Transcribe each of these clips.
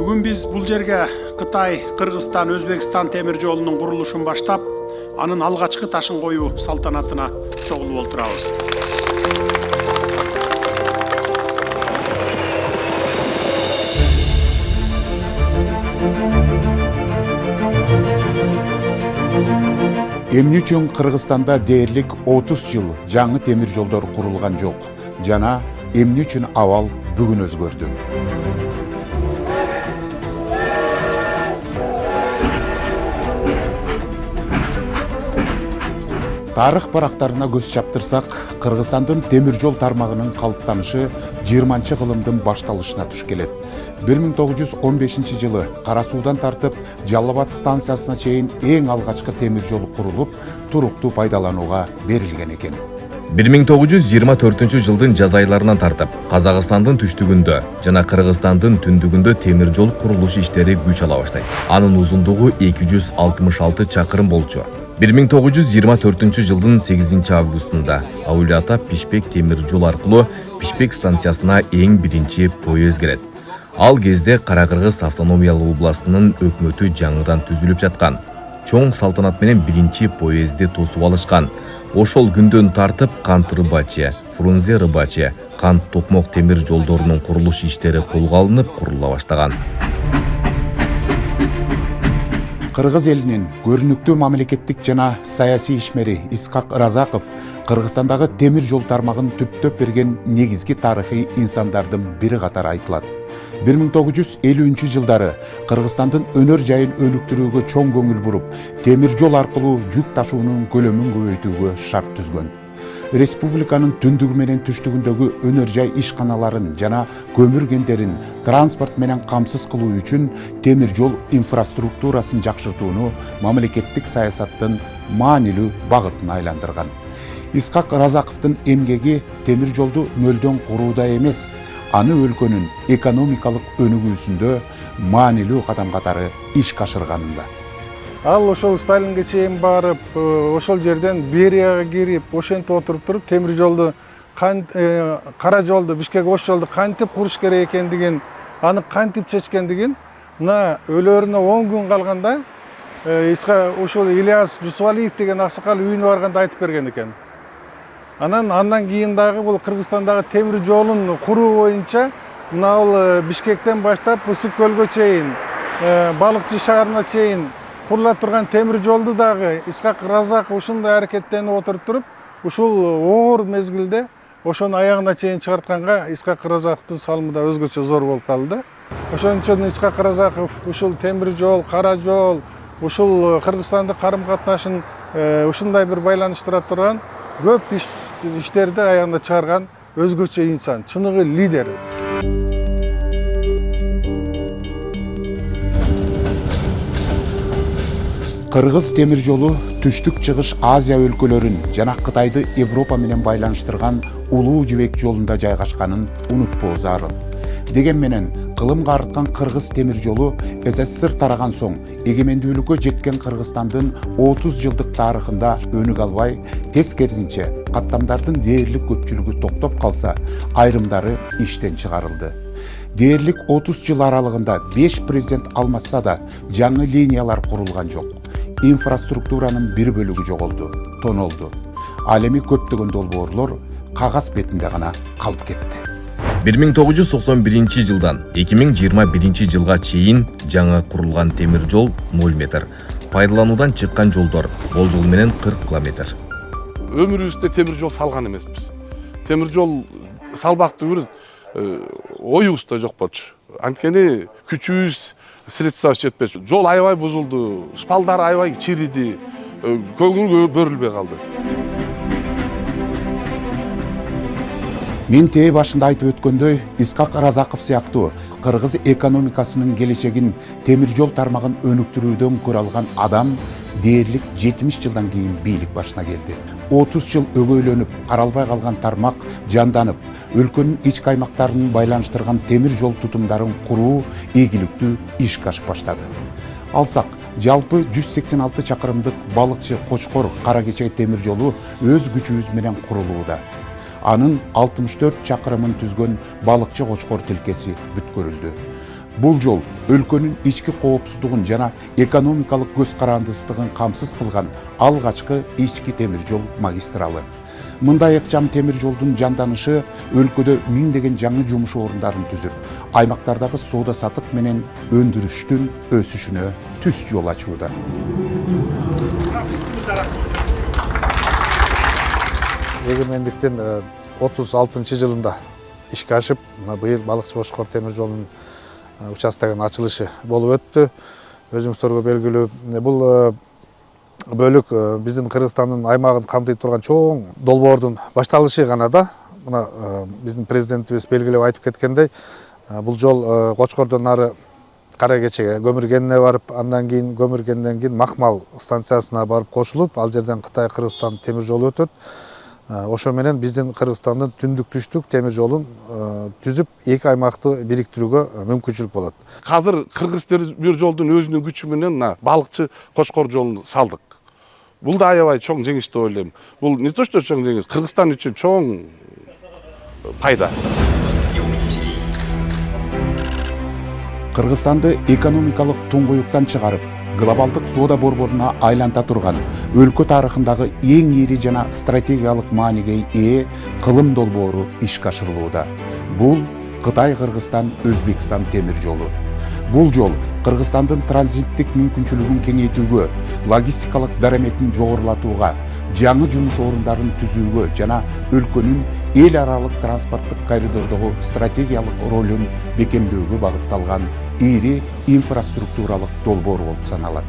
Бүгүн биз бул жерге Кытай, Кыргызстан, Өзбекстан темир жолунун курулушун баштап, анын алгачкы ташын коюу салтанатына чогулуп отурабыз. Эмне үчүн Кыргызстанда дээрлик 30 жыл жаңы темир жолдор курулган жок жана эмне үчүн абал бүгүн өзгөрдү? Тарых барактарына көз чаптырсак, Кыргызстандын темир жол тармагынын калыптанышы 20-кылымдын башталышына туш келет. 1915 жылы Кара Суудан тартып Жалал Абад станциясына чейин эң алгачкы темир жол курулуп, туруктуу пайдаланууга берилген экен. 1924 жылдын жаз айларынан тартып Казакстандын түштүгүндө жана Кыргызстандын түндүгүндө темир жол курулуш иштери күч ала баштайт. Анын узундугу 266 чакырым болчу. 1924 жылдын 8 августунда Аулиата Пишпек темир жол аркылуу Пишпек станциясына эң биринчи поезд келет. Ал кезде Кара-Кыргыз автономиялык областынын өкмөтү жаңыдан түзүлүп жаткан. Чоң салтанат менен биринчи поездди тосуп алышкан. Ошол күндөн тартып Кант-Рыбачы, Фрунзе-Рыбачы, Кант-Токмок темир жолдорунун курулуш иштери колго алынып курула баштаган. Кыргыз элинин көрүнүктүү мамлекеттик жана саясий ишмери Исхак Разаков Кыргызстандагы темир жол тармагын түптөп берген негизги тарыхый инсандардын бири катары айтылат. 1950 жылдары Кыргызстандын өнөр жайын өнүктүрүүгө чоң көңүл буруп, темир жол аркылуу жүк ташуунун көлөмүн көбөйтүүгө шарт түзгөн. Республиканын түндүгү менен түштүгүндөгү өнөр жай ишканаларын жана көмүр кендерин транспорт менен камсыз кылуу үчүн темир жол инфраструктурасын жакшыртууну мамлекеттик саясаттын маанилүү багытына айландырган. Исхак Разаковдун эмгеги темир жолду нөлдөн курууда эмес, аны өлкөнүн экономикалык өнүгүүсүндө маанилүү кадам катары ишке ашырганында. Ал ошол Сталинге чейин барып, ошол жерден Берияга кирип, ошентип отуруп туруп, темир жолду, кара жолду, Бишкек-Ош жолду кантип куруш керек экендигин, аны кантип чечкендигин, мына өлөрүнө 10 күн калганда, ошол Ильяс Жусупалиев деген аксакал үйүнө барганда айтып берген экен. Андан кийин дагы бул Кыргызстандагы темир жолун куруу боюнча, мына ал Бишкектен баштап Ысык көлгө чейин, Балыкчы шаарына чейин курула турган темир жолду дагы Исхак Разаков ушундай аракеттенип отуруп туруп, ушул оор мезгилде ошону аягына чейин чыгартканга Исхак Разаковдун салымы да өзгөчө зор болуп калды. Ошон үчүн Исхак Разаков ушул темир жол, кара жол, ушул Кыргызстандын карым-катнашын ушундай бир байланыштыра турган көп иштерди аягына чыгарган өзгөчө инсан, чыныгы лидер. Кыргыз темир жолу түштүк-чыгыш Азия өлкөлөрүн жана Кытайды Европа менен байланыштырган улуу жибек жолунда жайгашканын унутпоо зарыл. Деген менен кылымга арыткан Кыргыз темир жолу СССР тараган соң эгемендүүлүккө жеткен Кыргызстандын 30 жылдык тарыхында өнүк албай, тез кезинче каттамдардын дээрлик көпчүлүгү токтоп калса, айрымдары иштен чыгарылды. Дээрлик 30 жыл аралыгында 5 президент алмашса да жаңы линиялар курулган жок. Инфраструктуранын бир бөлүгү жоголду, тонолду. Ал эми көптөгөн долбоорлор кагаз бетинде гана калып кетти. 1991 жылдан 2021 жылга чейин жаңы курулган темир жол 0 метр. Пайдалануудан чыккан жолдор болжол менен 40 километр. Өмүрүбүздө темир жол салган эмеспиз. Темир жол салбактуу бир оюбузда жок болчу. Анткени күчүбүз средства жетпеш. Жол аябай бузулду, шпалдар аябай чириди, көңүл бөрүлбөй калды. Мен тээ башында айтып өткөндөй, Исхак Разаков сыяктуу Кыргыз экономикасынын келечегин темир жол тармагын өнүктүрүүдөн көрө алган адам дээрлик 70 жылдан кийин бийлик башына келди. 30 жыл өгөйлөнүп, каралбай калган тармак жанданып, өлкөнүн ички аймактарын байланыштырган темир жол тутумдарын куруу ийгиликтүү ишке ашып баштады. Алсак, жалпы 186 чакырымдык Балыкчы-Кочкор-Кара-Кечей темир жолу өз күчүбүз менен курулууда. Анын 64 чакырымын түзгөн Балыкчы-Кочкор тилкеси бүткөрүлдү. Бул жол өлкөнүн ички коопсуздугун жана экономикалык көз карандысыздыгын камсыз кылган алгачкы ички темир жол магистралы. Мындай ыкчам темир жолдун жанданышы өлкөдө миңдеген жаңы жумуш орундарын түзүп, аймактардагы соода сатык менен өндүрүштүн өсүшүнө түз жол ачууда. Эгемендиктин 36 жылында ишке ашып, быйыл Балыкчы Кошкор темир жолунун участогунун ачылышы болуп өттү. Өзүңүздөргө белгилүү, бул бөлүк биздин Кыргызстандын аймагын камтый турган чоң долбоордун башталышы гана да. Мына биздин президентибиз белгилеп айтып кеткендей, бул жол Кочкордон ары Кара Кечеге көмүр кеніне барып, андан кийин көмүр кенинен кийин Макмал станциясына барып кошулуп, ал жерден Кытай Кыргызстан темир жолу өтөт. Ошо менен биздин Кыргызстандын түндүк түштүк темир жолун түзүп, эки аймакты бириктирүүгө мүмкүнчүлүк болот. Азыр Кыргыз темир жолдун өзүнүн күчү менен Балыкчы Кошкор жолун салдык. Бул да аябай чоң жеңиш деп ойлойм. Бул не то что чоң жеңиш, Кыргызстан үчүн чоң пайда. Кыргызстанды экономикалык туңгуюктан чыгарып, глобалдык соода борборуна айланта турган өлкө тарыхындагы эң ири жана стратегиялык мааниге ээ кылым долбоору ишке ашырылууда. Бул Кытай-Кыргызстан Өзбекстан темир жолу. Бул жол Кыргызстандын транзиттик мүмкүнчүлүгүн кеңейтүүгө, логистикалык дараметин жогорулатууга, жаңы жумуш орундарын түзүүгө жана өлкөнүн эл аралык транспорттук коридордогу стратегиялык ролун бекемдөөгө багытталган ири инфраструктуралык долбоор болуп саналат.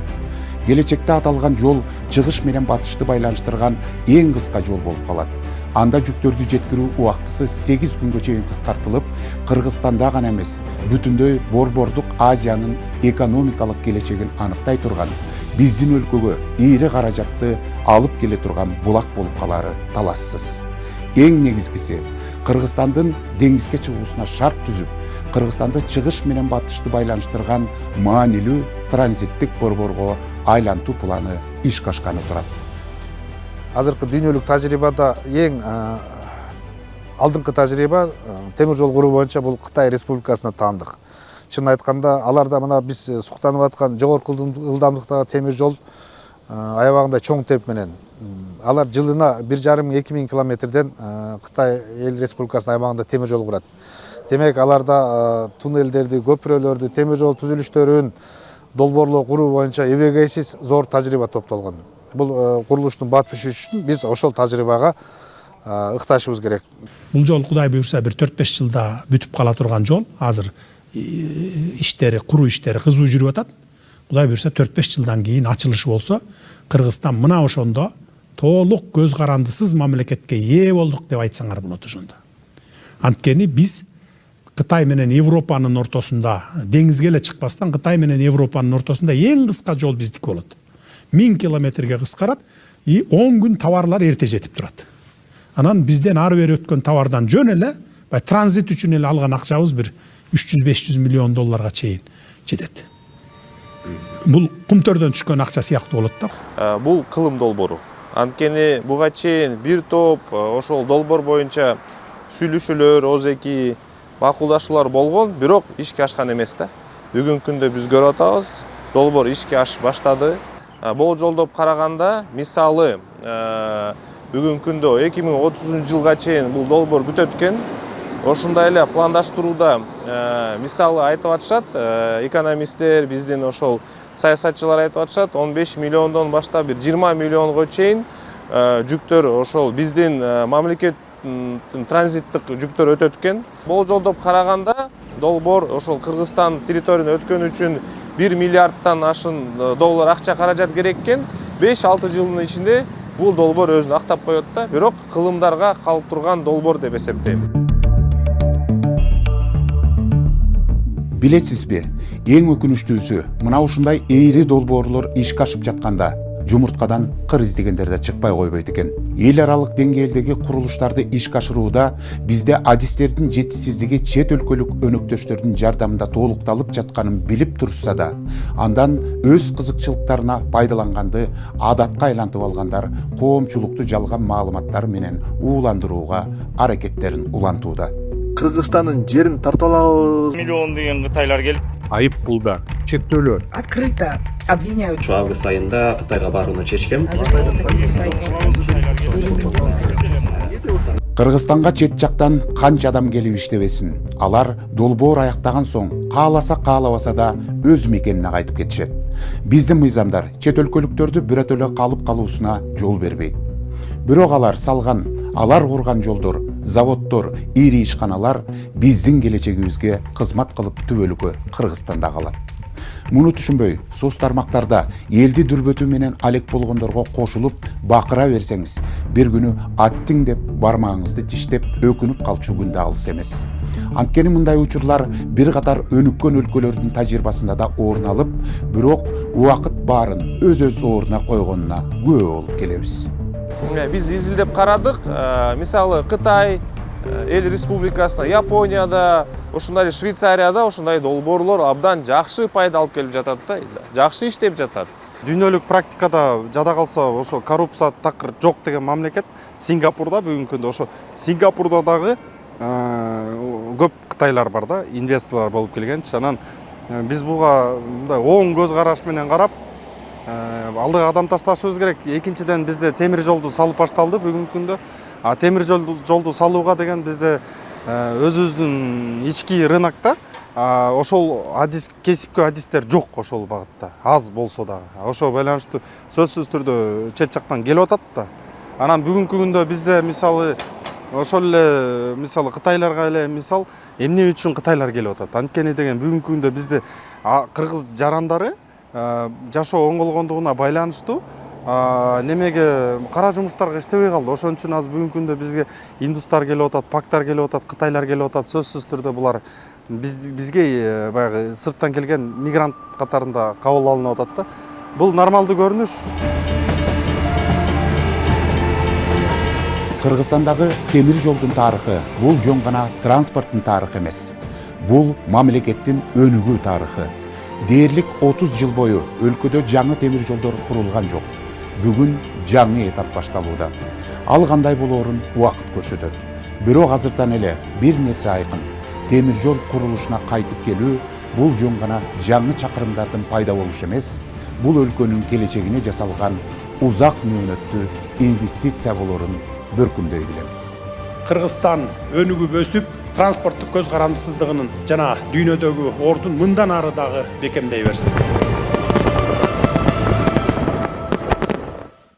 Келечекте аталган жол чыгыш менен батышты байланыштырган эң кыска жол болуп калат. Анда жүктөрдү жеткирүү убактысы 8 күнгө чейин кыскартылып, Кыргызстанда гана эмес, бүтүндөй борбордук Азиянын экономикалык келечегин аныктай турган, биздин өлкөгө ири каражатты алып келе турган булак болуп калары талассыз. Эң негизгиси, Кыргызстандын деңизге чыгуусуна шарт түзүп, Кыргызстанды чыгыш менен батышты байланыштырган маанилүү транзиттик борборго айлантуу планы ишке ашканы турат. Азыркы дүйнөлүк тажрыйбада эң алдыңкы тажрыйба темир жол куруу боюнча бул Кытай Республикасына таандык. Чын айтканда, аларда мына биз суктанып аткан жогорку ылдамдыктагы темир жол аябагында чоң темп менен. Алар жылына 1,5–2 миң километрден Кытай эл республикасынын аймагында темир жол курат. Демек, аларда туннелдерди, көпүрөлөрдү, темир жол түзүлүштөрүн долбоорлоо куруу боюнча эбегейсиз зор тажрыйба топтолгон. Бул курулуштун батышы үчүн биз ошол тажрыйбага ыкташыбыз керек. Бул жол Кудай буйрса бир 4-5 жылда бүтүп кала турган жол. Азыр иштери, куруу иштери кызуу жүрүп атат. Кудай буйрса 4-5 жылдан кийин ачылышы болсо, Кыргызстан мына ошондо толук көз карандысыз мамлекетке ээ болдук деп айтсаңар болот ошондо. Анткени биз Кытай менен Европанын ортосунда, деңизге эле чыкпастан Кытай менен Европанын ортосунда эң кыска жол биздики болот. 1000 километрге кыскарат и 10 күн товарлар эрте жетип турат. Анан бизден ары бери өткөн товардан жөн эле, транзит үчүн эле алган акчабыз бир 300–500 миллион долларга чейин жетет. Бул кумтөрдөн түшкөн акча сыяктуу болот да. Бул кылым долбоору. Анткени буга чейин бир топ ошол долбоор боюнча сүйлөшүүлөр, озеки макулдашуулар болгон, бирок ишке ашкан эмес да. Бүгүнкү күндө биз көрүп атабыз, долбоор ишке ашып баштады. Болжолдоп караганда, мисалы, бүгүнкү күндө 2030 жылга чейин бул долбоор бүтөт экен. Ошондой эле пландаштырууда мисалы айтып атышат, экономисттер, биздин ошол саясатчылар айтып атышат, 15 миллиондон баштап бир 20 миллионго чейин жүктөр ошол биздин мамлекет транзиттик жүктөр өтөт экен. Болжолдоп караганда, долбоор ошол Кыргызстан территорияны өткөн үчүн 1 миллиардтан ашын доллар акча каражат керек экен. 5-6 жылдын ичинде бул долбоор өзүн актап коет да, бирок кылымдарга калып турган долбоор деп эсептейм. Билесизби, эң өкүнүчтүүсү, мына ушундай эйри долбоорлор ишке ашып жатканда жумурткадан кыр издегендер да чыкпай койбойт экен. Эл аралык деңгээлдеги курулуштарды ишке ашырууда бизде адистердин жетишсиздиги чет өлкөлүк өнөктөштөрдүн жардамында толукталып жатканын билип турса да, андан өз кызыкчылыктарына пайдаланганды адатка айлантып алгандар коомчулукту жалган маалыматтар менен ууландырууга аракеттерин улантууда. Кыргызстандын жерин тартып алабыз. Миллион деген Кытайлар келип айып пулдар, чектөөлөр. Открыто обвиняют. Август айында Кытайга барууну чечкем. Кыргызстанга чет жактан канча адам келип иштебесин, алар долбоор аяктаган соң кааласа каалабаса да өз мекенине кайтып кетишет. Биздин мыйзамдар чет өлкөлүктөрдү бирөтөлө калып калуусуна жол бербейт. Бирок алар салган, алар курган жолдор, заводдор, ири ишканалар биздин келечегибизге кызмат кылып түбөлүккө Кыргызстанда калат. Муну түшүнбөй, соц тармактарда элди дүрбөтү менен алек болгондорго кошулуп бакыра берсеңиз, бир күнү аттиң деп бармагыңызды тиштеп өкүнүп калчу күн да алыс эмес. Анткени мындай учурлар бир катар өнүккөн өлкөлөрдүн тажрыйбасында да орун алып, бирок убакыт баарын өз ордуна койгонуна күбө болуп келебиз. Биз изилдеп карадык. Мисалы Кытай эл республикасына, Японияда, ошондой Швейцарияда ошондой долбоорлор абдан жакшы пайда алып келип жатат да, жакшы иштеп жатат. Дүйнөлүк практикада жада калса ошо коррупция такыр жок деген мамлекет Сингапурда бүгүнкү күндө ошо Сингапурда дагы көп кытайлар бар да, инвесторлор болуп келген. Анан биз буга мындай оң көз караш менен карап, алдыга кадам ташташыбыз керек. Экинчиден бизде темир жолду салып башталды бүгүнкү күндө. Темир жолду салууга деген бизде өзүбүздүн ички рынокто ошол кесипкө адистер жок ошол багытта. Аз болсо дагы. Ошо байланыштуу сөзсүз түрдө чет жактан келип атат да. Анан бүгүнкү күндө бизде мисалы ошол эле мисалы кытайларга эле мисал эмне үчүн кытайлар келип атат? Анткени деген бүгүнкү күндө бизде кыргыз жарандары жашоо оңголгондугуна байланыштуу немеге кара жумуштарга иштебей калды. Ошон үчүн азыр бүгүнкү күндө бизге индустар келип атат, пактар келип атат, кытайлар келип атат. Сөзсүз түрдө булар бизге баягы сырттан келген мигрант катарында кабыл алынып атат да. Бул нормалдуу көрүнүш. Кыргызстандагы темир жолдун тарыхы бул жөн гана транспорттун тарыхы эмес. Бул мамлекеттин өнүгүү тарыхы. Дээрлик 30 жыл бою өлкөдө жаңы темир жолдор курулган жок. Бүгүн жаңы этап башталууда. Ал кандай болоорун убакыт көрсөтөт. Бирок азыртан эле бир нерсе айкын. Темир жол курулушуна кайтып келүү бул жөн гана жаңы чакырымдардын пайда болушу эмес, бул өлкөнүн келечегине жасалган узак мөөнөттүү инвестиция болорун бір күндөй билем. Кыргызстан өнүгүп өсүп, транспорттук көз карандысыздыгынын жана дүйнөдөгү ордун мындан ары дагы бекемдей берсин.